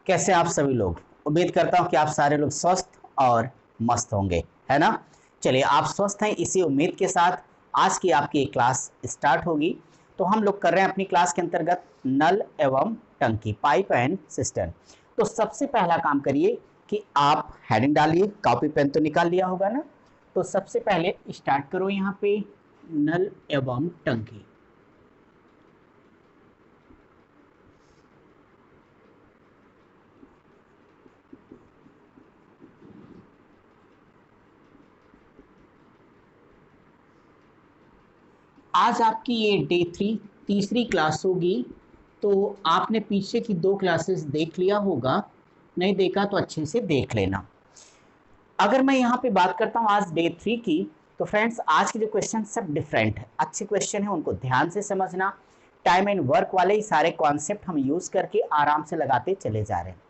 कैसे आप सभी लोग। उम्मीद करता हूं कि आप सारे लोग स्वस्थ और मस्त होंगे, है ना। चलिए, आप स्वस्थ हैं इसी उम्मीद के साथ आज की आपकी एक क्लास स्टार्ट होगी। तो हम लोग कर रहे हैं अपनी क्लास के अंतर्गत नल एवं टंकी, पाइप एंड सिस्टम। तो सबसे पहला काम करिए कि आप हेडिंग डालिए, कॉपी पेन तो निकाल लिया होगा ना। तो सबसे पहले स्टार्ट करो यहाँ पे नल एवं टंकी। आज आपकी ये डे 3 तीसरी क्लास होगी। तो आपने पीछे की 2 क्लासेस देख लिया होगा, नहीं देखा तो अच्छे से देख लेना। अगर मैं यहाँ पे बात करता हूँ आज डे 3 की, तो फ्रेंड्स आज के जो क्वेश्चन सब डिफरेंट है, अच्छे क्वेश्चन है, उनको ध्यान से समझना। टाइम एंड वर्क वाले ही सारे कॉन्सेप्ट हम यूज करके आराम से लगाते चले जा रहे हैं।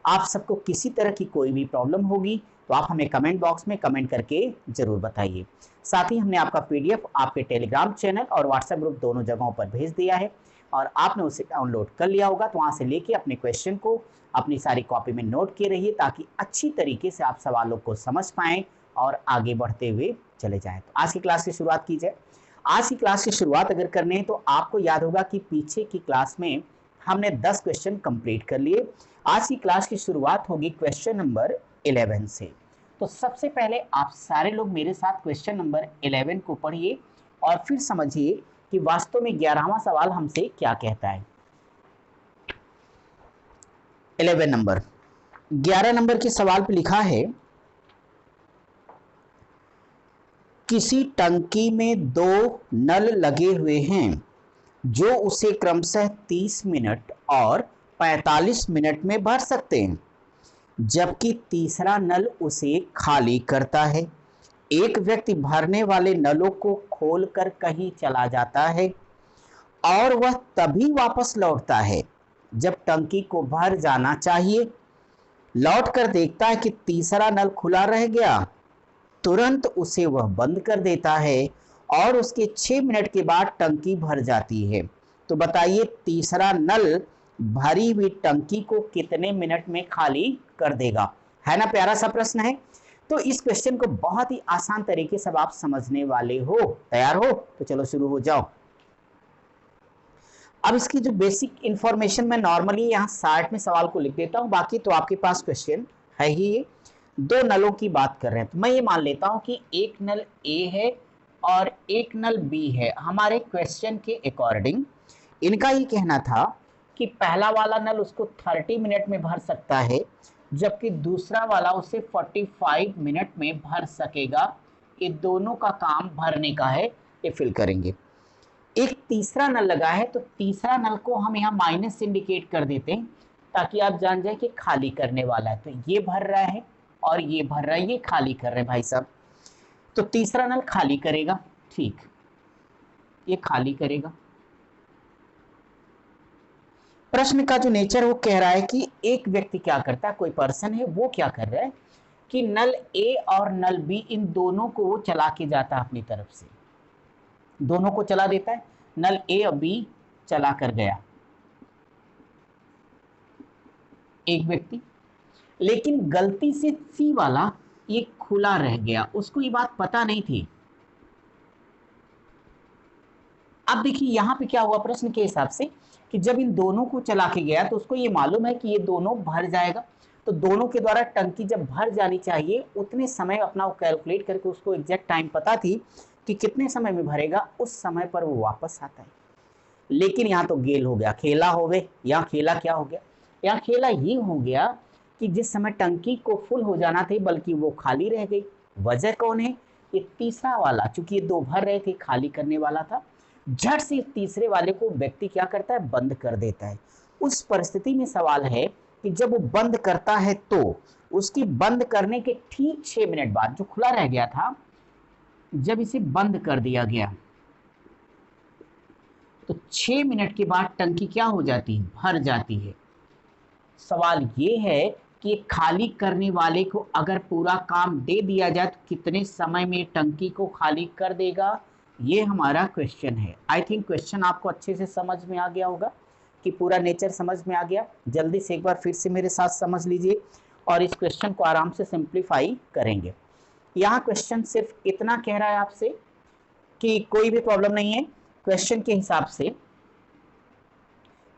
आप सबको किसी तरह की कोई भी प्रॉब्लम होगी तो आप हमें कमेंट बॉक्स में कमेंट करके जरूर बताइए। साथ ही हमने आपका पीडीएफ आपके टेलीग्राम चैनल और व्हाट्सएप ग्रुप दोनों जगहों पर भेज दिया है और आपने उसे डाउनलोड कर लिया होगा। तो वहां से लेके अपने क्वेश्चन को अपनी सारी कॉपी में नोट किए रहिए ताकि अच्छी तरीके से आप सवालों को समझ पाएं और आगे बढ़ते हुए चले जाएं। तो आज की क्लास की शुरुआत की जाए। आज की क्लास की शुरुआत अगर करनी है तो आपको याद होगा कि पीछे की क्लास में हमने 10 क्वेश्चन कंप्लीट कर लिए। आज की क्लास की शुरुआत होगी क्वेश्चन नंबर 11 से। तो सबसे पहले आप सारे लोग मेरे साथ क्वेश्चन नंबर 11 को पढ़िए और फिर समझिए कि वास्तव में 11वां सवाल हमसे क्या कहता है। 11 नंबर 11 नंबर के सवाल पे लिखा है, किसी टंकी में 2 नल लगे हुए हैं जो उसे क्रमशः 30 मिनट और 45 मिनट में भर सकते हैं, जबकि तीसरा नल उसे खाली करता है। एक व्यक्ति भरने वाले नलों को खोलकर कहीं चला जाता है और वह तभी वापस लौटता है जब टंकी को भर जाना चाहिए। लौटकर देखता है कि तीसरा नल खुला रह गया। तुरंत उसे वह बंद कर देता है और उसके 6 मिनट के बाद टंकी भर जाती है। तो बताइए तीसरा नल भरी हुई टंकी को कितने मिनट में खाली कर देगा। है ना, प्यारा सा प्रश्न है। तो इस क्वेश्चन को बहुत ही आसान तरीके से आप समझने वाले हो। तैयार हो तो चलो शुरू हो जाओ। अब इसकी जो बेसिक इंफॉर्मेशन मैं नॉर्मली यहाँ शार्ट में सवाल को लिख देता हूँ, बाकी तो आपके पास क्वेश्चन है ही। ये 2 नलों की बात कर रहे हैं तो मैं ये मान लेता हूं कि एक नल ए है और एक नल बी है। हमारे क्वेश्चन के अकॉर्डिंग इनका ये कहना था कि पहला वाला नल उसको 30 मिनट में भर सकता है, जबकि दूसरा वाला उसे 45 मिनट में भर सकेगा। ये दोनों का काम भरने का है, ये फिल करेंगे। एक तीसरा नल लगा है तो तीसरा नल को हम यहाँ माइनस से इंडिकेट कर देते हैं ताकि आप जान जाए कि खाली करने वाला है। तो ये भर रहा है और ये भर रहा है, ये खाली कर रहे हैं भाई साहब। तो तीसरा नल खाली करेगा, ठीक, ये खाली करेगा। प्रश्न का जो नेचर वो कह रहा है कि एक व्यक्ति क्या करता है, कोई पर्सन है, वो क्या कर रहा है कि नल ए और नल बी इन दोनों को वो चला के जाता है अपनी तरफ से, दोनों को चला देता है। नल ए और बी चला कर गया एक व्यक्ति, लेकिन गलती से सी वाला ये खुला रह गया, उसको ये बात पता नहीं थी। अब देखिए यहां पे क्या हुआ प्रश्न के हिसाब से कि जब इन दोनों को चला के गया तो उसको ये मालूम है कि ये दोनों भर जाएगा। तो दोनों के द्वारा टंकी जब भर जानी चाहिए उतने समय अपना वो कैलकुलेट करके उसको एग्जैक्ट टाइम पता थी कि कितने समय में भरेगा, उस समय पर वो वापस आता है। लेकिन यहाँ तो गेल हो गया, खेला हो गए। यहाँ खेला क्या हो गया, यहाँ खेला ये हो गया कि जिस समय टंकी को फुल हो जाना थी बल्कि वो खाली रह गई। वजह कौन है, ये तीसरा वाला, चूंकि ये 2 भर रहे थे, खाली करने वाला था, झट से तीसरे वाले को व्यक्ति क्या करता है, बंद कर देता है। उस परिस्थिति में सवाल है कि जब वो बंद करता है तो उसकी बंद करने के ठीक 6 मिनट बाद जो खुला रह गया था, जब इसे बंद कर दिया गया तो 6 मिनट के बाद टंकी क्या हो जाती है, भर जाती है। सवाल ये है कि खाली करने वाले को अगर पूरा काम दे दिया जाए तो कितने समय में टंकी को खाली कर देगा, ये हमारा क्वेश्चन है। आई थिंक क्वेश्चन आपको अच्छे से समझ में आ गया होगा। कि पूरा नेचर समझ में आ गया? जल्दी से एक बार फिर से मेरे साथ समझ लीजिए और इस क्वेश्चन को आराम से सिंप्लीफाई करेंगे। यहाँ क्वेश्चन सिर्फ इतना कह रहा है आपसे कि कोई भी प्रॉब्लम नहीं है क्वेश्चन के हिसाब से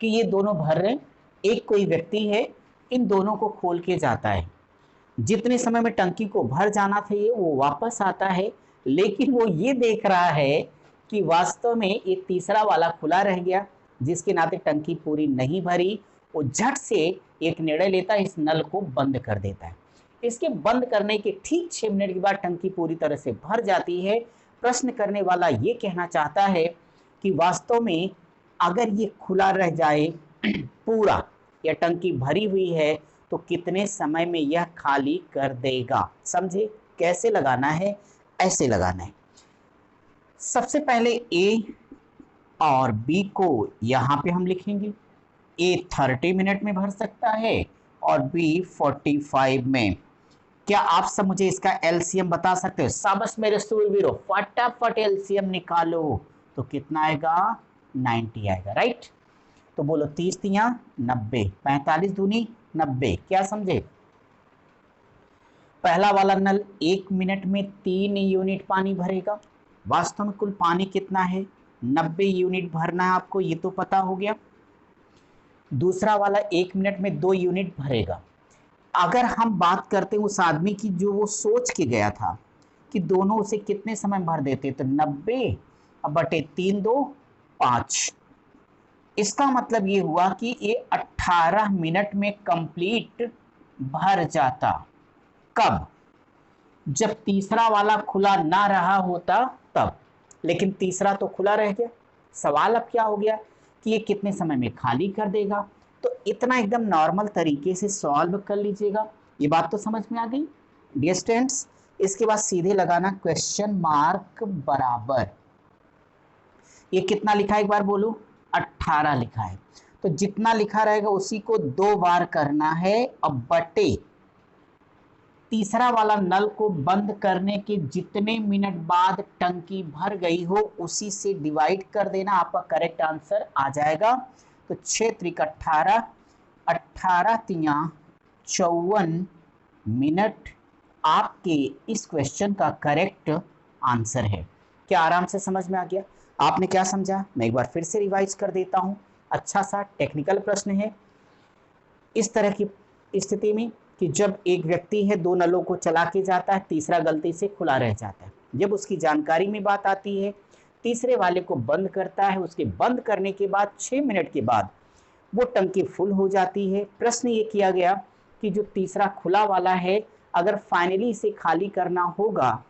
कि ये दोनों भर रहे हैं, एक कोई व्यक्ति है, इन दोनों को खोल के जाता है, जितने समय में टंकी को भर जाना चाहिए वो वापस आता है, लेकिन वो ये देख रहा है कि वास्तव में एक तीसरा वाला खुला रह गया, जिसके नाते टंकी पूरी नहीं भरी। वो झट से एक निर्णय लेता है, इस नल को बंद कर देता है। इसके बंद करने के ठीक 6 मिनट के बाद टंकी पूरी तरह से भर जाती है। प्रश्न करने वाला ये कहना चाहता है कि वास्तव में अगर ये खुला रह जाए पूरा या टंकी भरी हुई है तो कितने समय में यह खाली कर देगा। समझे कैसे लगाना है? ऐसे लगाना है। सबसे पहले ए और बी को यहां पे हम लिखेंगे। ए 30 मिनट में भर सकता है और बी 45 में। क्या आप सब मुझे इसका एलसीएम बता सकते हो? शाबाश मेरे सूरवीरों, फटाफट एलसीएम निकालो। तो कितना आएगा? 90 आएगा, राइट। तो बोलो 30 तियां 90, 45 दूनी 90। क्या समझे? पहला वाला नल 1 मिनट में 3 यूनिट पानी भरेगा। वास्तव में कुल पानी कितना है? 90 यूनिट भरना है आपको, ये तो पता हो गया। दूसरा वाला 1 मिनट में 2 यूनिट भरेगा। अगर हम बात करते हैं उस आदमी की जो वो सोच के गया था कि दोनों उसे कितने समय भर देते, तो 90 बटे 3 2 5। इसका मतलब ये हुआ कि ये 18 मिनट में कंप्लीट भर जाता। कब? जब तीसरा वाला खुला ना रहा होता तब। लेकिन तीसरा तो खुला रह गया। सवाल अब क्या हो गया कि ये कितने समय में खाली कर देगा। तो इतना एकदम नॉर्मल तरीके से सॉल्व कर लीजिएगा। ये बात तो समझ में आ गई डियर स्टूडेंट्स। इसके बाद सीधे लगाना क्वेश्चन मार्क बराबर। ये कितना लिखा है एक बार बोलो? 18 लिखा है। तो जितना लिखा रहेगा उसी को 2 बार करना है। अब बटे तीसरा वाला नल को बंद करने के जितने मिनट बाद टंकी भर गई हो उसी से डिवाइड कर देना, आपका करेक्ट आंसर आ जाएगा। तो 6 त्रिक 18, 18 तियां 54 मिनट आपके इस क्वेश्चन का करेक्ट आंसर है। क्या आराम से समझ में आ गया? आपने क्या समझा मैं एक बार फिर से रिवाइज कर देता हूं। अच्छा सा टेक्निकल प्रश्न है। इस तरह की स्थिति में कि जब एक व्यक्ति है 2 नलों को चला के जाता है, तीसरा गलती से खुला रह जाता है। जब उसकी जानकारी में बात आती है, तीसरे वाले को बंद करता है। उसके बंद करने के बाद 6 मिनट के बाद वो टंकी फुल हो जाती है। प्रश्न ये किया गया कि जो तीसरा खुला वाला है अगर फाइनली इसे खाली करना होगा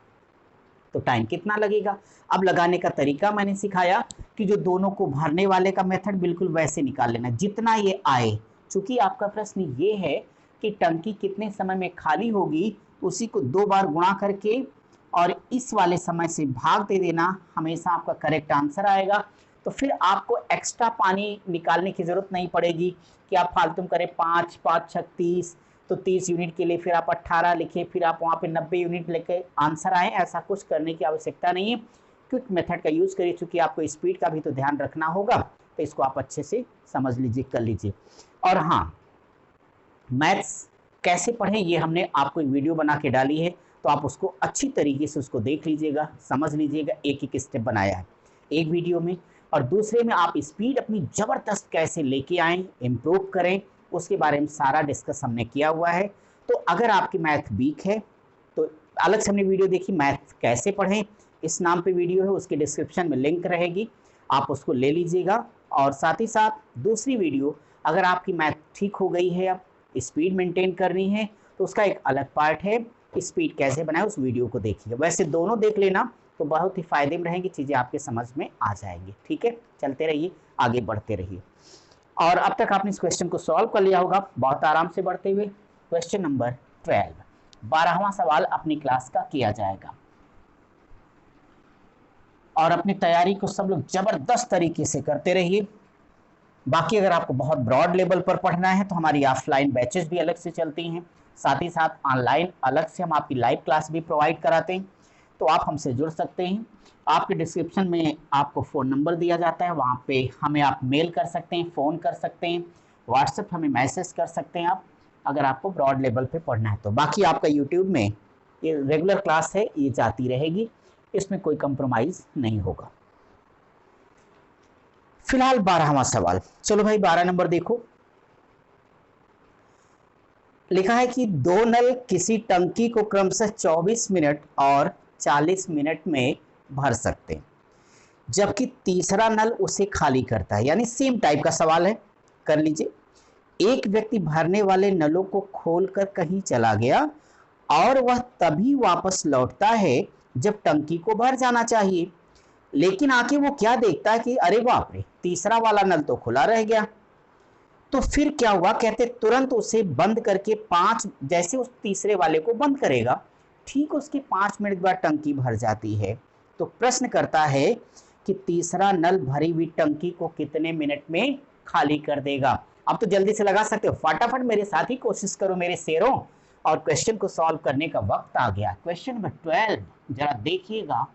तो टाइम कितना लगेगा। अब लगाने का तरीका मैंने सिखाया कि जो दोनों को भरने वाले का मेथड बिल्कुल वैसे निकाल लेना जितना ये आए। चूंकि आपका प्रश्न ये है कि टंकी कितने समय में खाली होगी, उसी को 2 बार गुणा करके और इस वाले समय से भाग दे देना, हमेशा आपका करेक्ट आंसर आएगा। तो फिर आपको एक्स्ट्रा पानी निकालने की जरूरत नहीं पड़ेगी कि आप फालतू करें 5 5 6 30, तो 30 यूनिट के लिए फिर आप 18 लिखे, फिर आप वहाँ पे 90 यूनिट लेके आंसर आए। ऐसा कुछ करने की आवश्यकता नहीं है। क्विक मेथड का यूज़ करिए, चूँकि आपको स्पीड का भी तो ध्यान रखना होगा। तो इसको आप अच्छे से समझ लीजिए, कर लीजिए। और हाँ, मैथ्स कैसे पढ़ें ये हमने आपको एक वीडियो बना के डाली है, तो आप उसको अच्छी तरीके से उसको देख लीजिएगा, समझ लीजिएगा। एक एक स्टेप बनाया है एक वीडियो में, और दूसरे में आप स्पीड अपनी ज़बरदस्त कैसे लेके आएँ, इम्प्रूव करें, उसके बारे में सारा डिस्कस हमने किया हुआ है। तो अगर आपकी मैथ वीक है तो अलग से हमने वीडियो देखी, मैथ कैसे पढ़ें, इस नाम पे वीडियो है, उसके डिस्क्रिप्शन में लिंक रहेगी, आप उसको ले लीजिएगा। और साथ ही साथ दूसरी वीडियो, अगर आपकी मैथ ठीक हो गई है, अब स्पीड मेंटेन करनी है, तो उसका एक अलग पार्ट है, स्पीड कैसे बनाए, उस वीडियो को देखिए। वैसे दोनों देख लेना तो बहुत ही फायदे में रहेंगी, चीज़ें आपके समझ में आ जाएंगी। ठीक है, चलते रहिए, आगे बढ़ते रहिए। और अब तक आपने इस क्वेश्चन को सॉल्व कर लिया होगा बहुत आराम से बढ़ते हुए। क्वेश्चन नंबर 12, 12वां सवाल अपनी क्लास का किया जाएगा। और अपनी तैयारी को सब लोग जबरदस्त तरीके से करते रहिए। बाकी अगर आपको बहुत ब्रॉड लेवल पर पढ़ना है तो हमारी ऑफलाइन बैचेस भी अलग से चलती हैं, साथ ही साथ ऑनलाइन अलग से हम आपकी लाइव क्लास भी प्रोवाइड कराते हैं। तो आप हमसे जुड़ सकते हैं। आपके डिस्क्रिप्शन में आपको फ़ोन नंबर दिया जाता है, वहाँ पे हमें आप मेल कर सकते हैं, फ़ोन कर सकते हैं, व्हाट्सएप हमें मैसेज कर सकते हैं आप, अगर आपको ब्रॉड लेवल पे पढ़ना है तो। बाकी आपका यूट्यूब में ये रेगुलर क्लास है, ये जाती रहेगी, इसमें कोई कंप्रोमाइज़ नहीं होगा। फिलहाल 12वां सवाल, चलो भाई 12 नंबर देखो। लिखा है कि दो नल किसी टंकी को क्रमशः 24 मिनट और 40 मिनट में भर सकते हैं, जबकि तीसरा नल उसे खाली करता है। यानी सेम टाइप का सवाल है, कर लीजिए। एक व्यक्ति भरने वाले नलों को खोलकर कहीं चला गया और वह तभी वापस लौटता है जब टंकी को भर जाना चाहिए, लेकिन आके वो क्या देखता है कि अरे बाप रे, तीसरा वाला नल तो खुला रह गया। तो फिर क्या हुआ, कहते तुरंत उसे बंद करके जैसे उस तीसरे वाले को बंद करेगा, ठीक उसके 5 मिनट बाद टंकी भर जाती है। तो प्रश्न करता है कि तीसरा नल भरी हुई टंकी को कितने मिनट में खाली कर देगा। अब तो जल्दी से लगा सकते हो, फटाफट मेरे साथ ही कोशिश करो मेरे शेरों, और क्वेश्चन को सॉल्व करने का वक्त आ गया। क्वेश्चन नंबर 12 जरा देखिएगा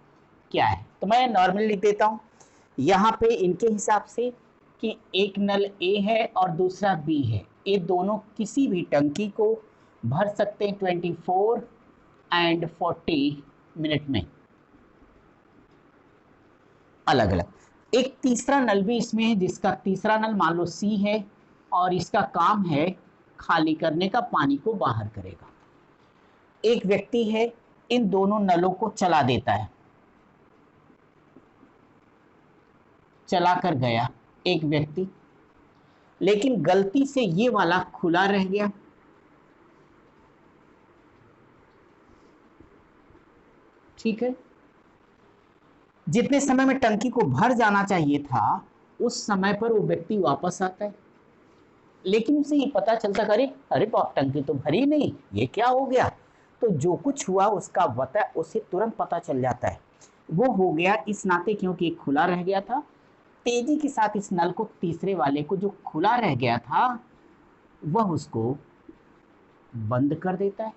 क्या है। तो मैं नॉर्मली लिख देता हूं यहाँ पे इनके हिसाब से कि एक नल ए है और दूसरा बी है, ये दोनों किसी भी टंकी को भर सकते हैं 24 एंड 40 मिनट में अलग अलग। एक तीसरा नल भी इसमें है, जिसका तीसरा नल मान लो सी है और इसका काम है खाली करने का, पानी को बाहर करेगा। एक व्यक्ति है, इन दोनों नलों को चला देता है, चला कर गया एक व्यक्ति, लेकिन गलती से ये वाला खुला रह गया। ठीक है, जितने समय में टंकी को भर जाना चाहिए था उस समय पर वो व्यक्ति वापस आता है, लेकिन उसे ये पता चलता अरे अरे बाप, टंकी तो भरी नहीं, ये क्या हो गया। तो जो कुछ हुआ उसका उसे तुरंत पता चल जाता है। वो हो गया इस नाते क्योंकि खुला रह गया था, तेजी के साथ इस नल को तीसरे वाले को जो खुला रह गया था वह उसको बंद कर देता है।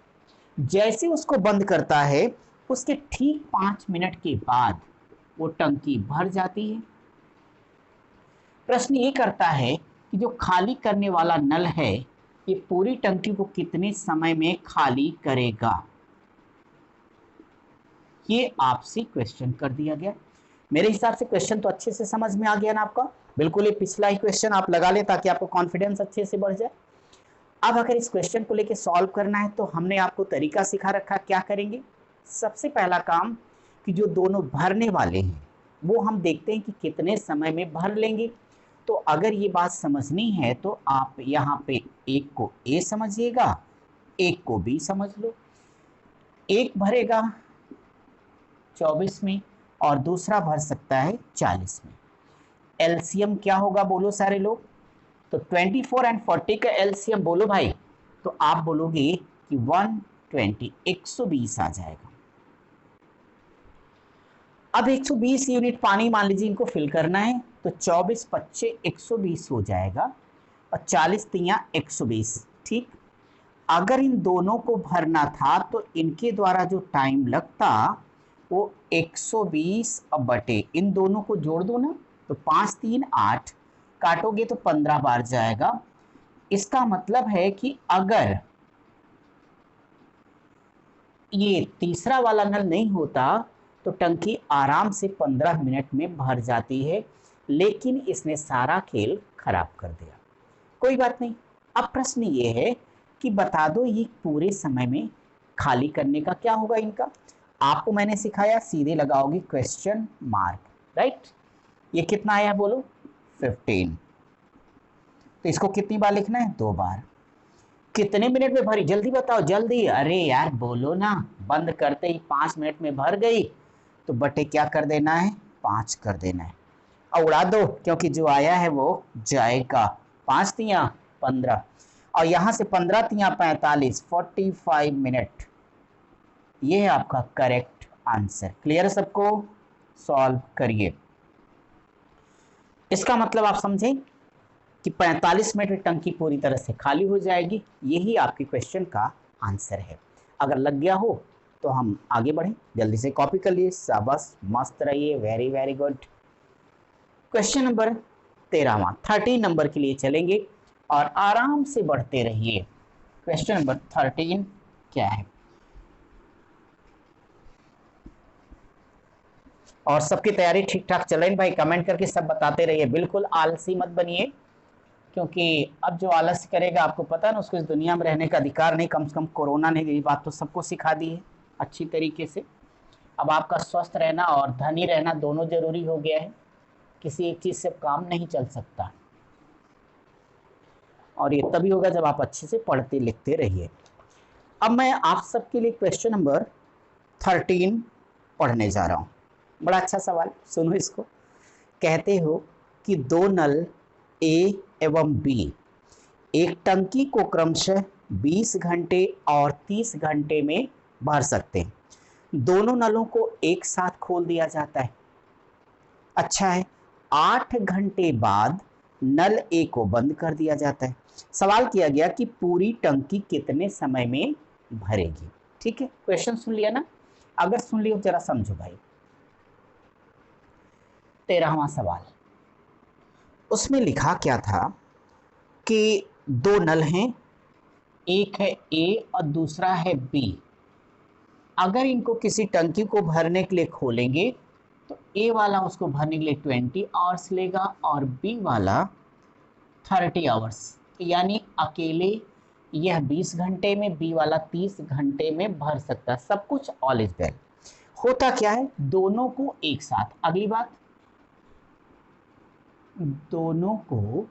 जैसे उसको बंद करता है उसके ठीक 5 मिनट के बाद वो टंकी भर जाती है। प्रश्न ये करता है कि जो खाली करने वाला नल है ये पूरी टंकी को कितने समय में खाली करेगा, ये आपसे क्वेश्चन कर दिया गया। मेरे हिसाब से क्वेश्चन तो अच्छे से समझ में आ गया ना आपका, बिल्कुल ये पिछला ही क्वेश्चन आप लगा लें ताकि आपको कॉन्फिडेंस अच्छे से बढ़ जाए। अब अगर इस क्वेश्चन को लेके सॉल्व करना है तो हमने आपको तरीका सिखा रखा, क्या करेंगे। सबसे पहला काम कि जो दोनों भरने वाले हैं वो हम देखते हैं कि कितने समय में भर लेंगे। तो अगर ये बात समझनी है तो आप यहाँ पे एक को ए समझिएगा, एक को बी समझ लो। एक भरेगा 24 में और दूसरा भर सकता है 40 में। एलसीएम क्या होगा बोलो सारे लोग, तो 24 एंड 40 का एलसीएम बोलो भाई, तो आप बोलोगे कि 120 120 आ जाएगा। अब 120 यूनिट पानी मान लीजिए इनको फिल करना है, तो 24 25 120 हो जाएगा और 40 तियां 120। ठीक, अगर इन दोनों को भरना था तो इनके द्वारा जो टाइम लगता वो 120 अब बटे इन दोनों को जोड़ दो ना, तो 5 3 8, काटोगे तो 15 बार जाएगा। इसका मतलब है कि अगर ये तीसरा वाला नल नहीं होता तो टंकी आराम से 15 मिनट में भर जाती है, लेकिन इसने सारा खेल खराब कर दिया। कोई बात नहीं, अब प्रश्न ये है कि बता दो ये पूरे समय में खाली करने का क्या होगा इनका। आपको मैंने सिखाया, सीधे लगाओगे क्वेश्चन मार्क, राइट। ये कितना आया बोलो, 15। तो इसको कितनी बार लिखना है, 2 बार। कितने मिनट में भरी, जल्दी बताओ जल्दी, अरे यार बोलो ना। बंद करते ही 5 मिनट में भर गई तो बटे क्या कर देना है, 5 कर देना है और उड़ा दो, क्योंकि जो आया है वो जाएगा। 5 तियां 15 और यहां से 15 तियां 45, 45 मिनट। ये है आपका करेक्ट आंसर। क्लियर है सबको, सॉल्व करिए। इसका मतलब आप समझें कि 45 मिनट में टंकी पूरी तरह से खाली हो जाएगी। यही आपके क्वेश्चन का आंसर है। अगर लग गया हो तो हम आगे बढ़ें, जल्दी से कॉपी कर लिए, शाबाश, मस्त रहिए, very very good. Question number 13वां 13 नंबर के लिए चलेंगे और आराम से बढ़ते रहिए। क्वेश्चन नंबर 13 क्या है, और सबकी तैयारी ठीक ठाक चल रही भाई? कमेंट करके सब बताते रहिए, बिल्कुल आलसी मत बनिए, क्योंकि अब जो आलस करेगा आपको पता है ना, उसको इस दुनिया में रहने का अधिकार नहीं। कम से कम कोरोना ने ये बात तो सबको सिखा दी है अच्छी तरीके से। अब आपका स्वस्थ रहना और धनी रहना दोनों जरूरी हो गया है, किसी एक चीज से काम नहीं चल सकता, और ये तभी होगा जब आप अच्छे से पढ़ते लिखते रहिए। अब मैं आप सबके लिए क्वेश्चन नंबर 13 पढ़ने जा रहा हूँ। बड़ा अच्छा सवाल, सुनो इसको। कहते हो कि दो नल ए एवं बी एक टंकी को क्रमशः 20 घंटे और 30 घंटे में भर सकते हैं। दोनों नलों को एक साथ खोल दिया जाता है। अच्छा है, 8 घंटे बाद नल ए को बंद कर दिया जाता है। सवाल किया गया कि पूरी टंकी कितने समय में भरेगी। ठीक है, क्वेश्चन सुन लिया ना? अगर सुन लियो जरा समझो भाई। 13वां सवाल, उसमें लिखा क्या था कि दो नल हैं, एक है ए और दूसरा है बी। अगर इनको किसी टंकी को भरने के लिए खोलेंगे तो ए वाला उसको भरने के लिए 20 आवर्स लेगा और बी वाला 30 आवर्स, यानी अकेले यह 20 घंटे में, बी वाला 30 घंटे में भर सकता है। सब कुछ ऑल इज वेल। होता क्या है, दोनों को एक साथ, अगली बात, दोनों को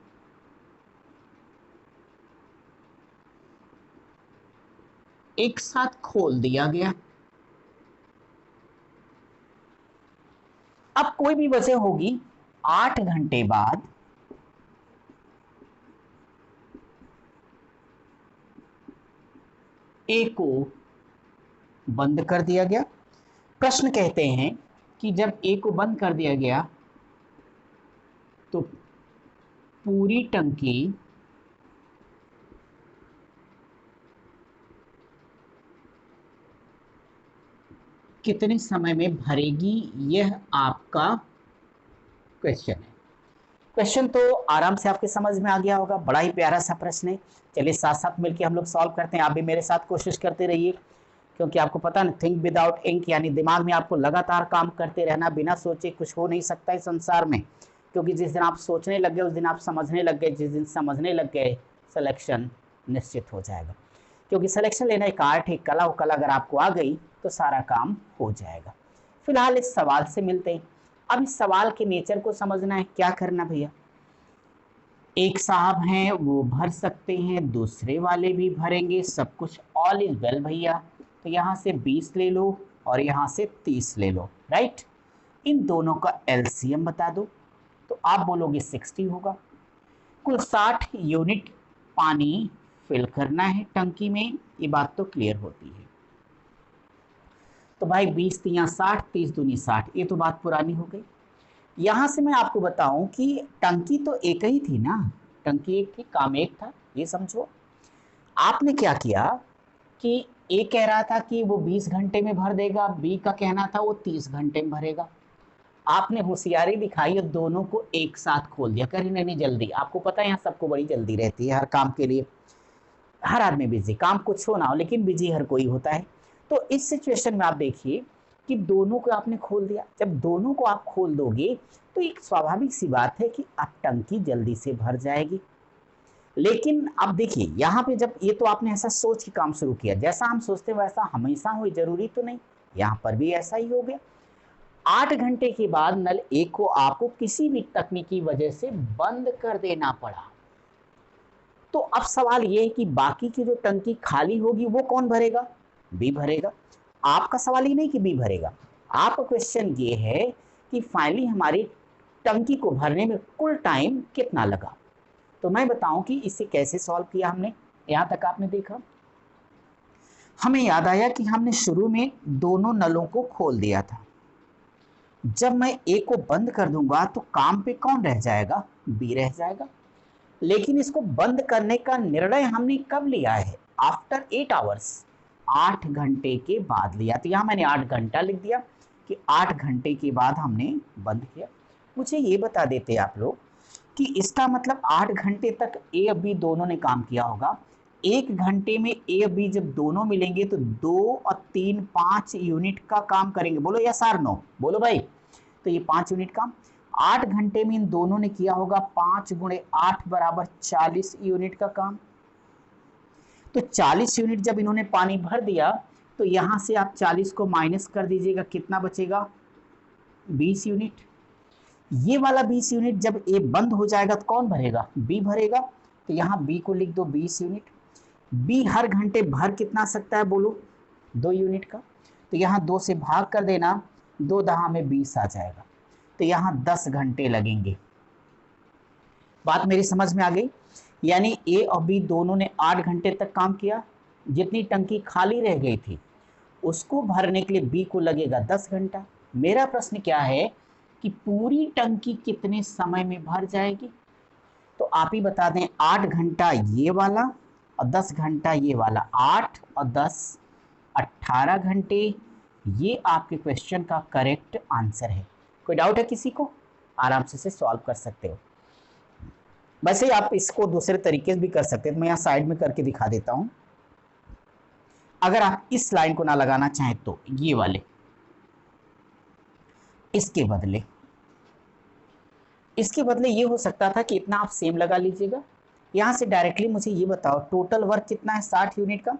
एक साथ खोल दिया गया। अब कोई भी वजह होगी, 8 घंटे बाद ए को बंद कर दिया गया। प्रश्न कहते हैं कि जब ए को बंद कर दिया गया तो पूरी टंकी कितने समय में भरेगी, यह आपका क्वेश्चन है। क्वेश्चन तो आराम से आपके समझ में आ गया होगा, बड़ा ही प्यारा सा प्रश्न है। चलिए साथ साथ मिलकर हम लोग सॉल्व करते हैं। आप भी मेरे साथ कोशिश करते रहिए, क्योंकि आपको पता ना, थिंक विदाउट इंक, यानी दिमाग में आपको लगातार काम करते रहना, बिना सोचे कुछ हो नहीं सकता इस संसार में। क्योंकि जिस दिन आप सोचने लग गए उस दिन आप समझने लग गए, जिस दिन समझने लग गए सिलेक्शन निश्चित हो जाएगा। क्योंकि सिलेक्शन लेना एक आर्ट है, कला, वो कला अगर आपको आ गई तो सारा काम हो जाएगा। फिलहाल इस सवाल से मिलते हैं। अब इस सवाल के नेचर को समझना है। क्या करना भैया, एक साहब हैं वो भर सकते हैं, दूसरे वाले भी भरेंगे, सब कुछ ऑल इज वेल भैया। तो यहाँ से 20 ले लो और यहाँ से 30 ले लो, राइट। इन दोनों का एलसीएम बता दो तो आप बोलोगे 60 होगा। कुल 60 यूनिट पानी फिल करना है टंकी में, ये बात तो क्लियर होती है। तो भाई 20 तिया 60, 30 दूनी 60, ये तो बात पुरानी हो गई। यहां से मैं आपको बताऊं कि टंकी तो एक ही थी ना, टंकी एक थी, काम एक था, ये समझो। आपने क्या किया कि ए कह रहा था कि वो 20 घंटे में भर देगा, बी का कहना था वो 30 घंटे में भरेगा। आपने होशियारी दिखाई और दोनों को एक साथ खोल दिया। कहीं नहीं जल्दी, आपको पता है यहाँ सबको बड़ी जल्दी रहती है हर काम के लिए, हर आदमी बिजी, काम कुछ हो ना हो लेकिन बिजी हर कोई होता है। तो इस सिचुएशन में आप देखिए कि दोनों को आपने खोल दिया। जब दोनों को आप खोल दोगे तो एक स्वाभाविक सी बात है कि अब टंकी जल्दी से भर जाएगी। लेकिन अब देखिए यहाँ पे, जब ये तो आपने ऐसा सोच के काम शुरू किया, जैसा हम सोचते हैं वैसा हमेशा हो, जरूरी तो नहीं, यहाँ पर भी ऐसा ही हो गया। 8 घंटे के बाद नल ए को आपको किसी भी तकनीकी वजह से बंद कर देना पड़ा। तो अब सवाल ये है कि बाकी की जो टंकी खाली होगी वो कौन भरेगा? बी भरेगा। आपका सवाल ये नहीं कि बी भरेगा, आपका क्वेश्चन ये है कि फाइनली हमारी टंकी को भरने में कुल टाइम कितना लगा। तो मैं बताऊं कि इसे कैसे सॉल्व किया हमने। यहां तक आपने देखा, हमें याद आया कि हमने शुरू में दोनों नलों को खोल दिया था। जब मैं ए को बंद कर दूंगा तो काम पे कौन रह जाएगा? बी रह जाएगा। लेकिन इसको बंद करने का निर्णय हमने कब लिया है? After 8 hours. 8 घंटे के बाद लिया। तो यहाँ मैंने 8 घंटा लिख दिया कि 8 घंटे के बाद हमने बंद किया। मुझे ये बता देते आप लोग कि इसका मतलब 8 घंटे तक ए और बी दोनों ने काम किया होगा। 1 घंटे में ए और बी जब दोनों मिलेंगे तो 2 और 3 5 यूनिट का काम करेंगे। बोलो यस और नो, बोलो भाई। तो ये 5 यूनिट काम 8 घंटे में इन दोनों ने किया होगा। 5 गुणे 8 बराबर 40 यूनिट का काम। तो 40 यूनिट जब इन्होंने पानी भर दिया तो यहां से आप 40 को माइनस कर दीजिएगा, कितना बचेगा? 20 यूनिट। ये वाला 20 यूनिट जब ए बंद हो जाएगा तो कौन भरेगा? बी भरेगा। तो यहाँ बी को लिख दो 20 यूनिट। बी हर घंटे भर कितना सकता है बोलो? 2 यूनिट का। तो यहाँ 2 से भाग कर देना, 2 दहा में 20 आ जाएगा। तो यहाँ 10 घंटे लगेंगे। बात मेरी समझ में आ गई? यानी ए और बी दोनों ने 8 घंटे तक काम किया। जितनी टंकी खाली रह गई थी उसको भरने के लिए बी को लगेगा 10 घंटा। मेरा प्रश्न क्या है कि पूरी टंकी कितने समय में भर जाएगी? तो आप ही बता दें। 8 घंटा ये वाला और 10 घंटा ये वाला। 8 और 10 18 घंटे। ये आपके क्वेश्चन का करेक्ट आंसर है। कोई डाउट है किसी को? आराम से सॉल्व कर सकते हो। वैसे आप इसको दूसरे तरीके से भी कर सकते हैं। तो मैं यहाँ साइड में करके दिखा देता हूं। अगर आप इस लाइन को ना लगाना चाहें तो ये वाले, इसके बदले ये हो सकता था कि इतना आप सेम लगा लीजिएगा। यहां से डायरेक्टली मुझे ये बताओ टोटल वर्क कितना है? 60 यूनिट का।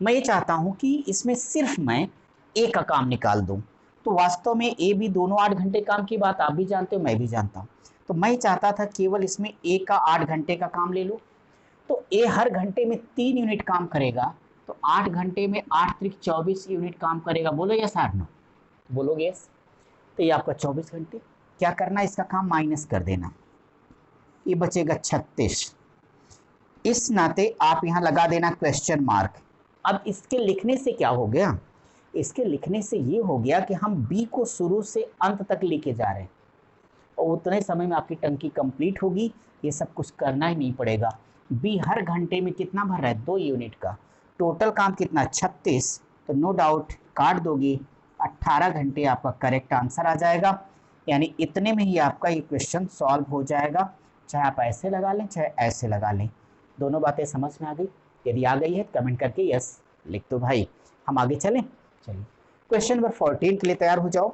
मैं ये चाहता हूं कि इसमें सिर्फ मैं ए का काम निकाल दूं। तो वास्तव में ए बी दोनों 8 घंटे काम की बात आप भी जानते हो, मैं भी जानता हूं। तो मैं चाहता था केवल इसमें ए का 8 घंटे का काम ले लो। तो ए हर घंटे में 3 यूनिट काम करेगा। तो 8 घंटे में 8 त्रिक 24 यूनिट काम करेगा। बोलो यस और नो? बोलोगे यस। तो ये आपका 24 घंटे। क्या करना, इसका काम माइनस कर देना, ये बचेगा 36। इस नाते आप यहां लगा देना क्वेश्चन मार्क। अब इसके लिखने से क्या हो गया? इसके लिखने से ये हो गया कि हम बी को शुरू से अंत तक लेके जा रहे हैं और उतने समय में आपकी टंकी कंप्लीट होगी। ये सब कुछ करना ही नहीं पड़ेगा। बी हर घंटे में कितना भर रहा है? 2 यूनिट का। टोटल काम कितना? 36। तो नो डाउट काट दोगे 18 घंटे आपका करेक्ट आंसर आ जाएगा। यानी इतने में ही आपका ये क्वेश्चन सॉल्व हो जाएगा। चाहे आप ऐसे लगा लें चाहे ऐसे लगा लें। दोनों बातें समझ में आ गई? यदि आ गई है तो कमेंट करके यस लिख दो भाई। हम आगे चलें। चलिए क्वेश्चन नंबर 14 के लिए तैयार हो जाओ।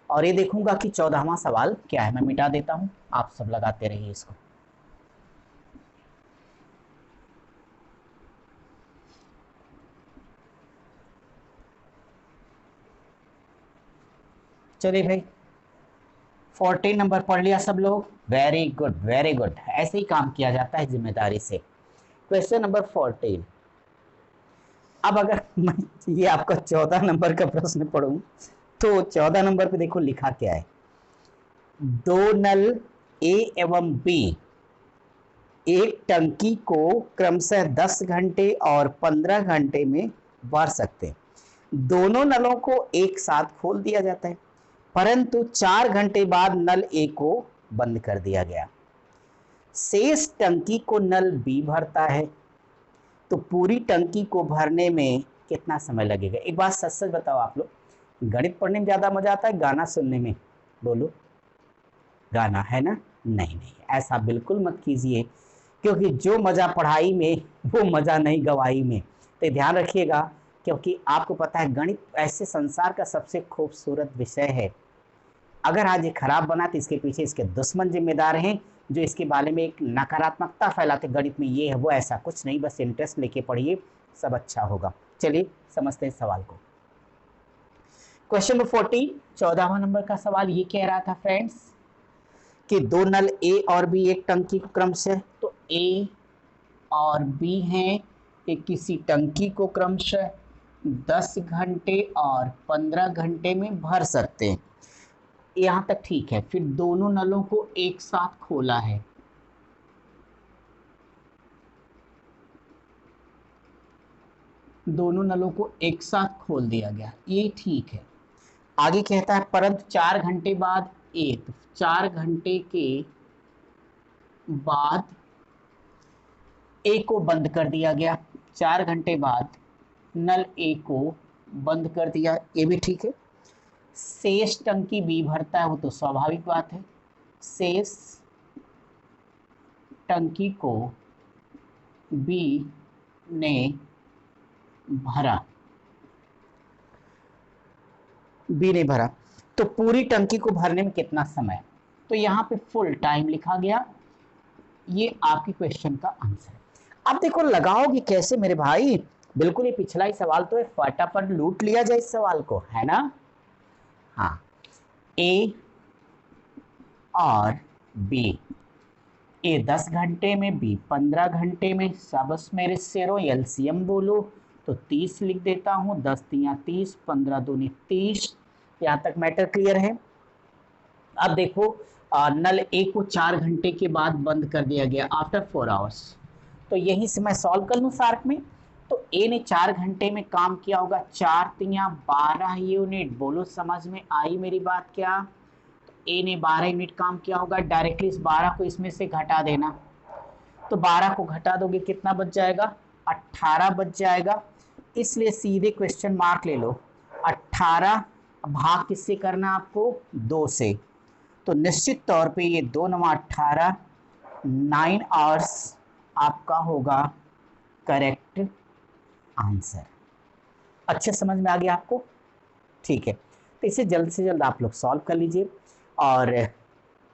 और ये देखूंगा कि 14वां सवाल क्या है। मैं मिटा देता हूं, आप सब लगाते रहिए इसको। चलिए भाई 14 नंबर पढ़ लिया सब लोग? Very good very good. ऐसे ही काम किया जाता है जिम्मेदारी से। Question number 14। अब अगर मैं ये आपका 14 नंबर का प्रश्न पढ़ूं तो 14 नंबर पे देखो लिखा क्या है। 2 नल ए एवं बी एक टंकी को क्रमशः 10 घंटे और 15 घंटे में भर सकते हैं। दोनों नलों को एक साथ खोल दिया जाता है, परंतु 4 घंटे बाद नल ए को बंद कर दिया गया। शेष टंकी को नल बी भरता है। तो पूरी टंकी को भरने में कितना समय लगेगा? एक बात सच सच बताओ आप लोग, गणित पढ़ने में ज्यादा मजा आता है गाना सुनने में? बोलो गाना, है ना? नहीं नहीं, ऐसा बिल्कुल मत कीजिए, क्योंकि जो मजा पढ़ाई में वो मजा नहीं गवाही में। तो ध्यान रखिएगा, क्योंकि आपको पता है गणित ऐसे संसार का सबसे खूबसूरत विषय है। अगर आज ये खराब बना तो इसके पीछे इसके दुश्मन जिम्मेदार हैं, जो इसके बारे में एक नकारात्मकता फैलाते गणित में ये है वो। ऐसा कुछ नहीं, बस इंटरेस्ट लेके पढ़िए, सब अच्छा होगा। चलिए समझते हैं सवाल को। क्वेश्चन नंबर 14 14वां नंबर का सवाल ये कह रहा था फ्रेंड्स कि 2 नल ए और बी एक टंकी को क्रमशः, तो ए और बी हैं, एक किसी टंकी को क्रमशः 10 घंटे और 15 घंटे में भर सकते हैं। यहां तक ठीक है। फिर दोनों नलों को एक साथ खोला है। दोनों नलों को एक साथ खोल दिया गया, ये ठीक है। आगे कहता है परंतु 4 घंटे बाद ए, तो 4 घंटे के बाद ए को बंद कर दिया गया। 4 घंटे बाद नल ए को बंद कर दिया, ये भी ठीक है। शेष टंकी बी भरता है, वो तो स्वाभाविक बात है। शेष टंकी को बी ने भरा, बी ने भरा, तो पूरी टंकी को भरने में कितना समय, तो यहाँ पे फुल टाइम लिखा गया। ये आपकी क्वेश्चन का आंसर है। अब देखो लगाओगे कैसे मेरे भाई, बिल्कुल ये पिछला ही सवाल तो है, फटाफट लूट लिया जाए इस सवाल को, है ना। हाँ, ए और बी, ए 10 घंटे में, बी 15 घंटे में, सबस मेरे शेरों एलसीएम बोलो, तो 30 लिख देता हूँ, 10 तिया 30, 15 दूनी 30। यहाँ तक मैटर क्लियर है। अब देखो नल ए को 4 घंटे के बाद बंद कर दिया गया, आफ्टर 4 आवर्स, तो यहीं से मैं सॉल्व कर लूँ सार्क में। तो ए ने 4 घंटे में काम किया होगा, 4 तिया 12 यूनिट, बोलो समझ में आई मेरी बात क्या। तो ए ने 12 यूनिट काम किया होगा, डायरेक्टली इस 12 को इसमें से घटा देना, तो 12 को घटा दोगे कितना बच जाएगा, 18 बच जाएगा। इसलिए सीधे क्वेश्चन मार्क ले लो, 18 भाग किससे करना आपको, 2 से, तो निश्चित तौर पे ये 2 9 18, 9 आवर्स आपका होगा करेक्ट आंसर। अच्छे समझ में आ गया आपको, ठीक है। तो इसे जल्द से जल्द आप लोग सॉल्व कर लीजिए, और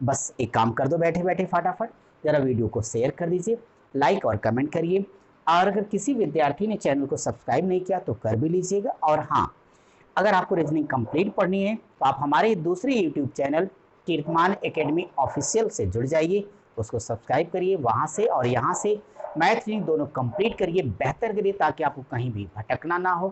बस एक काम कर दो बैठे बैठे फटाफट, ज़रा वीडियो को शेयर कर दीजिए, लाइक और कमेंट करिए, और अगर किसी विद्यार्थी ने चैनल को सब्सक्राइब नहीं किया तो कर भी लीजिएगा। और हाँ, अगर आपको रीजनिंग कंप्लीट पढ़नी है तो आप हमारे दूसरे यूट्यूब चैनल कीर्तिमान एकेडमी ऑफिशियल से जुड़ जाइए, उसको सब्सक्राइब करिए वहाँ से, और यहाँ से मैथ रीजनिंग दोनों कंप्लीट करिए, बेहतर करिए, ताकि आपको कहीं भी भटकना ना हो।